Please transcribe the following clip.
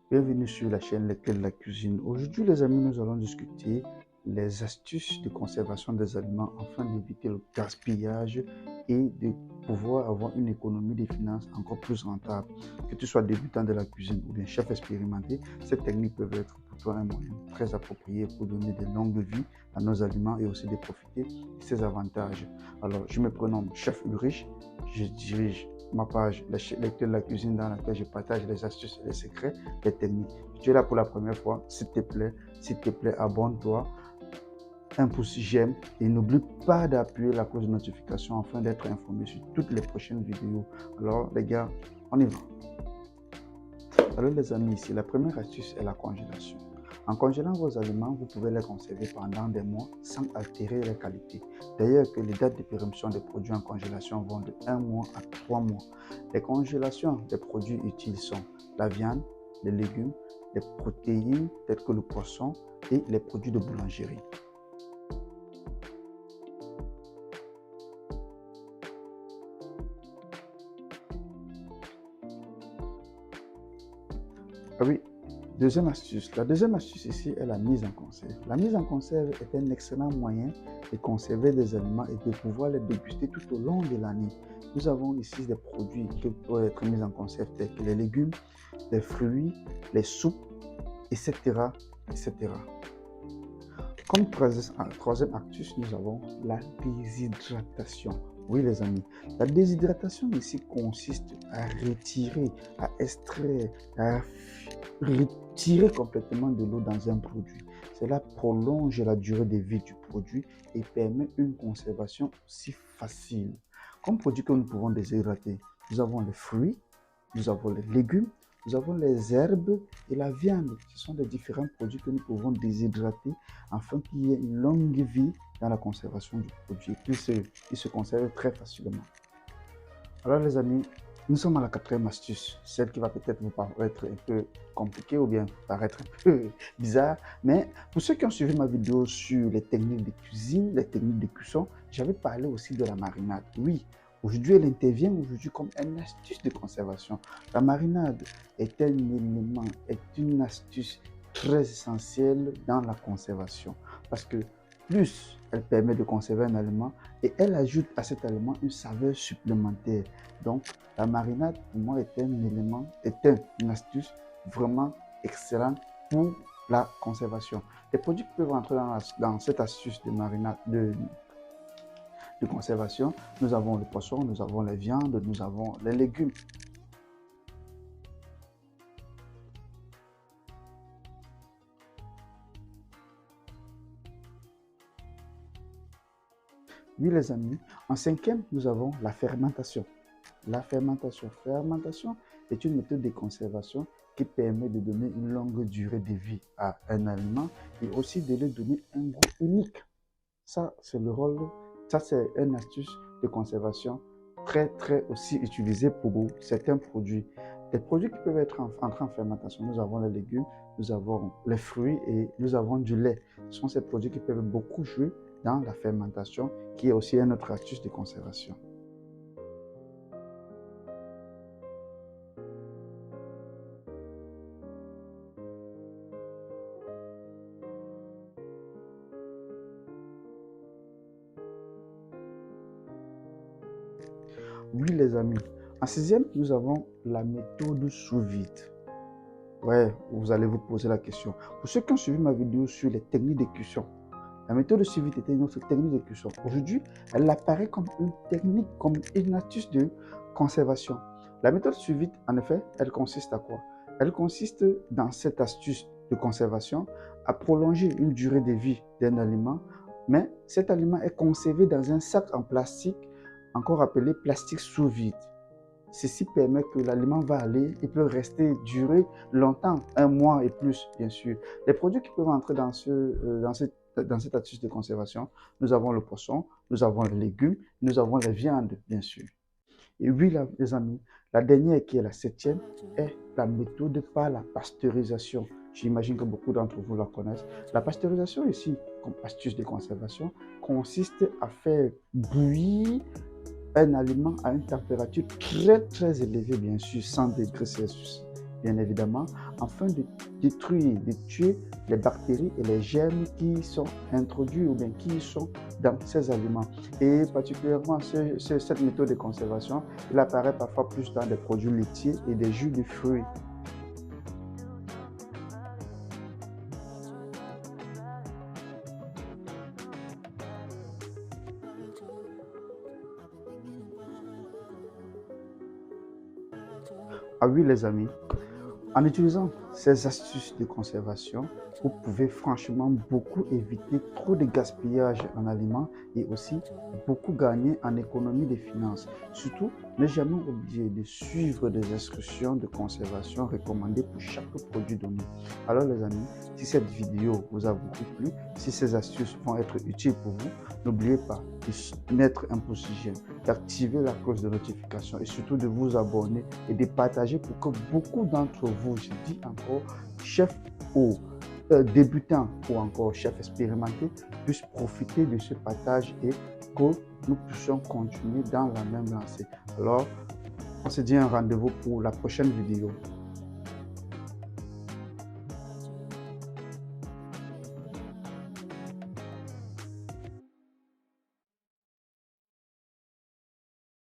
Bienvenue sur la chaîne Les Clés de la cuisine. Aujourd'hui, les amis, nous allons discuter les astuces de conservation des aliments afin d'éviter le gaspillage et de pouvoir avoir une économie des finances encore plus rentable. Que tu sois débutant de la cuisine ou bien chef expérimenté, ces techniques peuvent être pour toi un moyen très approprié pour donner de longues vies à nos aliments et aussi de profiter de ses avantages. Alors, je me prénomme Chef Ulrich, je dirige ma page Les Clés de la cuisine dans laquelle je partage les astuces et les secrets, les techniques. Si tu es là pour la première fois, s'il te plaît, abonne-toi, un pouce j'aime et n'oublie pas d'appuyer la cloche de notification afin d'être informé sur toutes les prochaines vidéos. Alors les gars, on y va. Alors les amis, ici, la première astuce est la congélation. En congelant vos aliments, vous pouvez les conserver pendant des mois sans altérer leur qualité. D'ailleurs, que les dates de péremption des produits en congélation vont de 1 mois à 3 mois. Les congélations des produits utiles sont la viande, les légumes, les protéines telles que le poisson et les produits de boulangerie. Ah oui, deuxième astuce. La deuxième astuce ici est la mise en conserve. La mise en conserve est un excellent moyen de conserver des aliments et de pouvoir les déguster tout au long de l'année. Nous avons ici des produits qui peuvent être mis en conserve tels que les légumes, les fruits, les soupes, etc. etc. Comme troisième astuce, nous avons la déshydratation. Oui, les amis, la déshydratation ici consiste à retirer, à extraire, à retirer complètement de l'eau dans un produit. Cela prolonge la durée de vie du produit et permet une conservation aussi facile. Comme produit que nous pouvons déshydrater, nous avons les fruits, nous avons les légumes, nous avons les herbes et la viande. Ce sont des différents produits que nous pouvons déshydrater afin qu'il y ait une longue vie dans la conservation du produit. Et puis, il se conserve très facilement. Alors les amis, nous sommes à la quatrième astuce, celle qui va peut-être vous paraître un peu compliquée ou bien paraître un peu bizarre. Mais pour ceux qui ont suivi ma vidéo sur les techniques de cuisine, les techniques de cuisson, j'avais parlé aussi de la marinade. Oui, aujourd'hui elle intervient aujourd'hui comme une astuce de conservation. La marinade est un élément, est une astuce très essentielle dans la conservation. Parce que plus elle permet de conserver un aliment et elle ajoute à cet aliment une saveur supplémentaire. Donc, la marinade, pour moi, est un élément, une astuce vraiment excellente pour la conservation. Les produits qui peuvent entrer dans cette astuce de marinade, de conservation, nous avons le poisson, nous avons les viandes, nous avons les légumes. Oui, les amis. En cinquième, nous avons la fermentation. La fermentation. Fermentation est une méthode de conservation qui permet de donner une longue durée de vie à un aliment et aussi de lui donner un goût unique. Ça, c'est le rôle, ça, c'est une astuce de conservation très aussi utilisée pour certains produits. Les produits qui peuvent être entrés en fermentation, nous avons les légumes, nous avons les fruits et nous avons du lait. Ce sont ces produits qui peuvent beaucoup jouer dans la fermentation, qui est aussi une autre astuce de conservation. Oui, les amis. En sixième, nous avons la méthode sous vide. Ouais, vous allez vous poser la question. Pour ceux qui ont suivi ma vidéo sur les techniques de cuisson, la méthode sous vide était une autre technique de cuisson. Aujourd'hui, elle apparaît comme une technique, comme une astuce de conservation. La méthode sous vide, en effet, elle consiste à quoi? Elle consiste dans cette astuce de conservation à prolonger une durée de vie d'un aliment, mais cet aliment est conservé dans un sac en plastique, encore appelé plastique sous vide. Ceci permet que l'aliment va aller, il peut rester, durer longtemps, un mois et plus, bien sûr. Les produits qui peuvent entrer dans cette astuce de conservation, nous avons le poisson, nous avons les légumes, nous avons les viandes, bien sûr. Et oui, les amis, la dernière qui est la septième est la méthode par la pasteurisation. J'imagine que beaucoup d'entre vous la connaissent. La pasteurisation ici, comme astuce de conservation, consiste à faire bouillir un aliment à une température très élevée, bien sûr, 100 degrés Celsius. bien évidemment, afin de détruire, de tuer les bactéries et les germes qui sont introduits ou bien qui sont dans ces aliments. Et particulièrement, cette méthode de conservation, il apparaît parfois plus dans des produits laitiers et des jus de fruits. Ah oui, les amis, en utilisant ces astuces de conservation, vous pouvez franchement beaucoup éviter trop de gaspillage en aliments et aussi beaucoup gagner en économie de finances. Surtout, ne jamais oublier de suivre des instructions de conservation recommandées pour chaque produit donné. Alors les amis, si cette vidéo vous a beaucoup plu, si ces astuces vont être utiles pour vous, n'oubliez pas de mettre un pouce j'aime, d'activer la cloche de notification et surtout de vous abonner et de partager pour que beaucoup d'entre vous, je dis encore, chefs ou débutants ou encore chefs expérimentés, puissent profiter de ce partage et que nous puissions continuer dans la même lancée. Alors, on se dit un rendez-vous pour la prochaine vidéo.